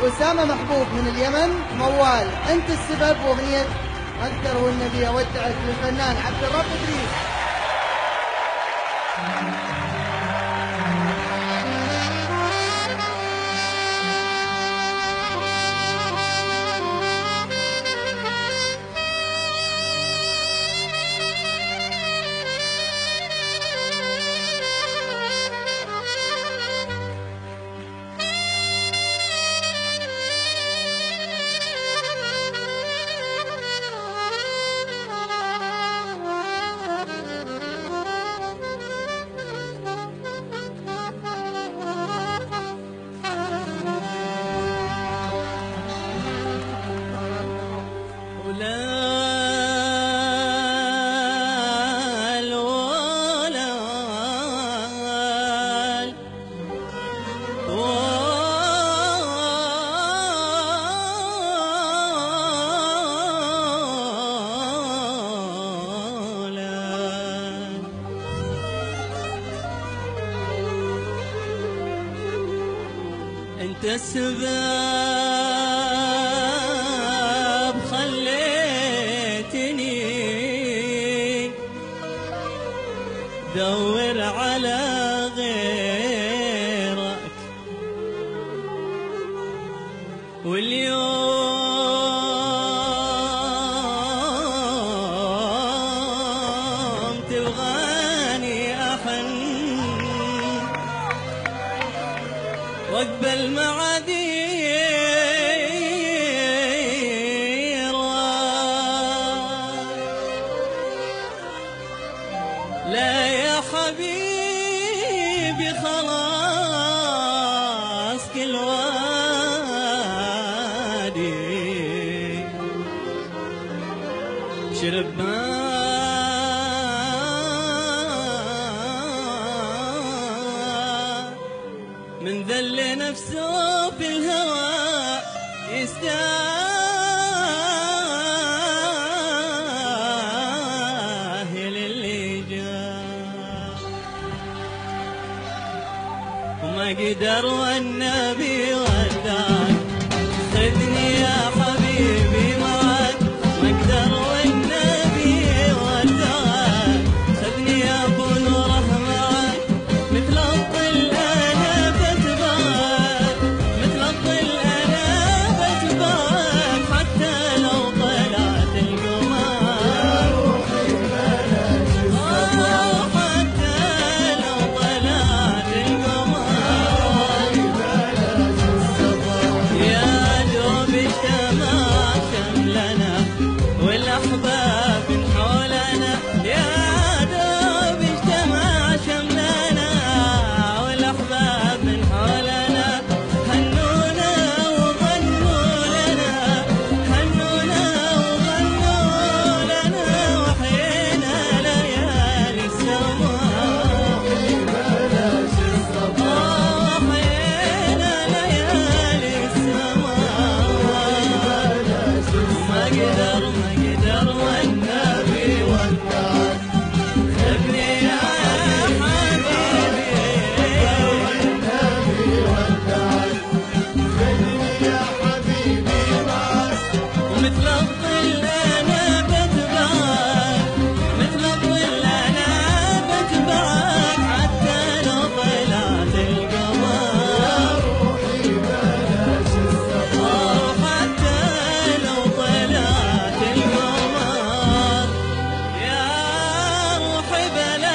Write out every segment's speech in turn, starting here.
أسامة محبوب من اليمن موال أنت السبب، وأغنية أقدر والنبي أودعك للفنان عبد الرب إدريس. انت السبب خليتني دور على غيرك، واليوم تبغاني احن واقبل معاذير، لا يا حبيبي خلاص كل وادي شرب من ذل نفسه في الهوى يستاهل اللي جاء، وما قدر والنبي وداك خذني يا حبيبي معك، ما قدر والنبي وداك خذني يا ابو نوره معك، مثل الظل انا بتبان، مثل الظل انا بتبان، حتى لو طلعت القمر روحي بلاش الصبر، حتى لو طلعت القمر روحي بلاش الصبر، يا دوب اجتمع شملنا والاحباب من حولنا، يا دوب اجتمع شملنا والاحباب من حولنا، هنونا وغنوا لنا، هنونا وغنوا لنا، وحيينا ليالي السماء بلاش الصبر، وحيينا ليالي السماء بلاش الصبر، ما قدر والنبي وداك خذني يا حبيبي، والنبي وداك خذني يا حبيبي معك، ومثل الظل انا بتبعك، مثل الظل انا بتبعك، حتى لو طلعت القمر روحي بلاش الصبر، حتى لو طلعت القمر يا روحي بلاش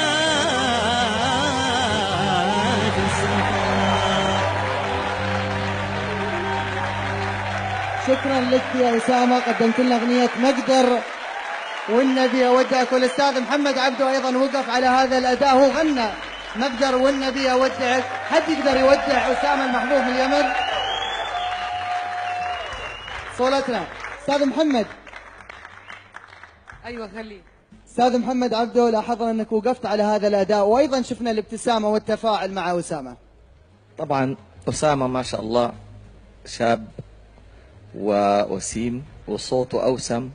الصبر. شكرا لك يا أسامة، قدمت لنا أغنية مقدر والنبي أودعك، والأستاذ محمد عبده أيضا وقف على هذا الأداء، هو غنى مقدر والنبي أودعك. حد يقدر يودع أسامة المحبوب من اليمن؟ صولتنا أستاذ محمد. ايوه خليه. أستاذ محمد عبده، لاحظنا أنك وقفت على هذا الأداء، وأيضا شفنا الابتسامة والتفاعل مع أسامة. طبعا أسامة ما شاء الله شاب ووسيم وصوته أوسم،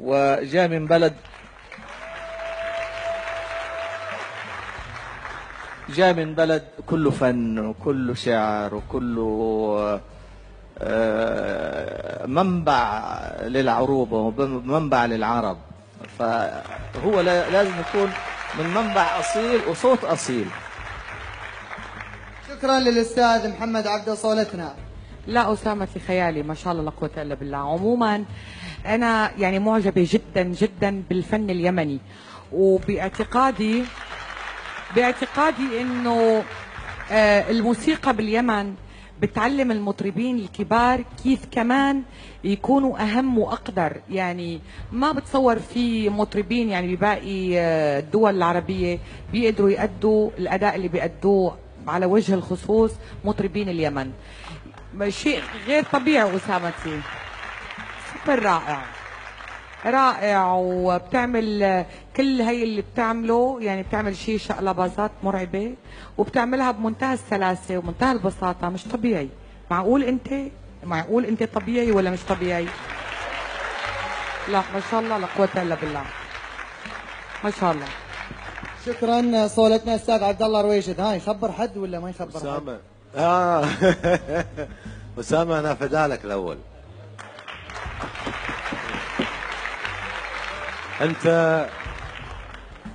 وجاء من بلد جاي من بلد كله فن وكله شعر وكله منبع للعروبة ومنبع للعرب، فهو لازم يكون من منبع أصيل وصوت أصيل. شكرا للأستاذ محمد عبده صولتنا. لا أسامة في خيالي ما شاء الله لا قوة إلا بالله. عموما أنا يعني معجبة جدا جدا بالفن اليمني، وباعتقادي إنه الموسيقى باليمن بتعلم المطربين الكبار كيف كمان يكونوا أهم وأقدر. يعني ما بتصور في مطربين يعني بباقي الدول العربية بيقدروا يأدوا الأداء اللي بيأدوه على وجه الخصوص مطربين اليمن. شيء غير طبيعي أسامتي، سوبر رائع وبتعمل كل هي اللي بتعمله، يعني بتعمل شيء شقلباظات مرعبة وبتعملها بمنتهى السلاسة ومنتهى البساطة. مش طبيعي. معقول انت طبيعي ولا مش طبيعي؟ لا ما شاء الله لا قوة الا بالله، ما شاء الله. شكرا صولتنا. استاذ عبد الله رويشد، ها يخبر حد ولا ما يخبر أسامة. حد؟ أسامة أنا فدالك الأول.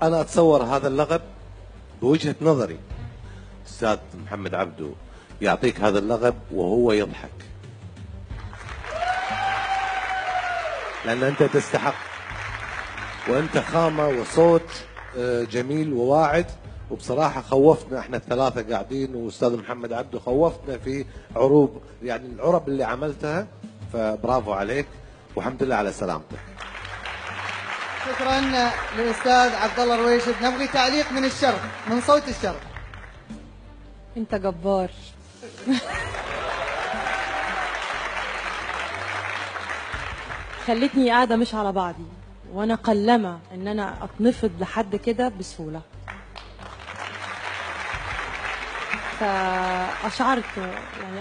أنا أتصور هذا اللقب بوجهة نظري أستاذ محمد عبده يعطيك هذا اللقب وهو يضحك، لأن أنت تستحق، وأنت خامة وصوت جميل وواعد. وبصراحة خوفتنا احنا الثلاثة قاعدين، وأستاذ محمد عبده خوفتنا في عروب، يعني العرب اللي عملتها، فبرافو عليك والحمد لله على سلامتك. شكرا للاستاذ عبد الله رويشد. نبغي تعليق من الشرق، من صوت الشرق. انت جبار. خلتني قاعده مش على بعضي، وانا قلما ان انا اتنفض لحد كده بسهوله.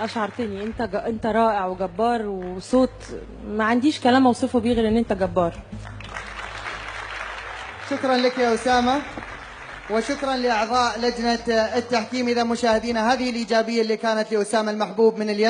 اشعرتني انت رائع وجبار، وصوت ما عنديش كلام اوصفه بيه غير ان انت جبار. شكرا لك يا أسامة، وشكرا لأعضاء لجنة التحكيم. إذا مشاهدينا هذه الإيجابية اللي كانت لأسامة المحبوب من اليمن.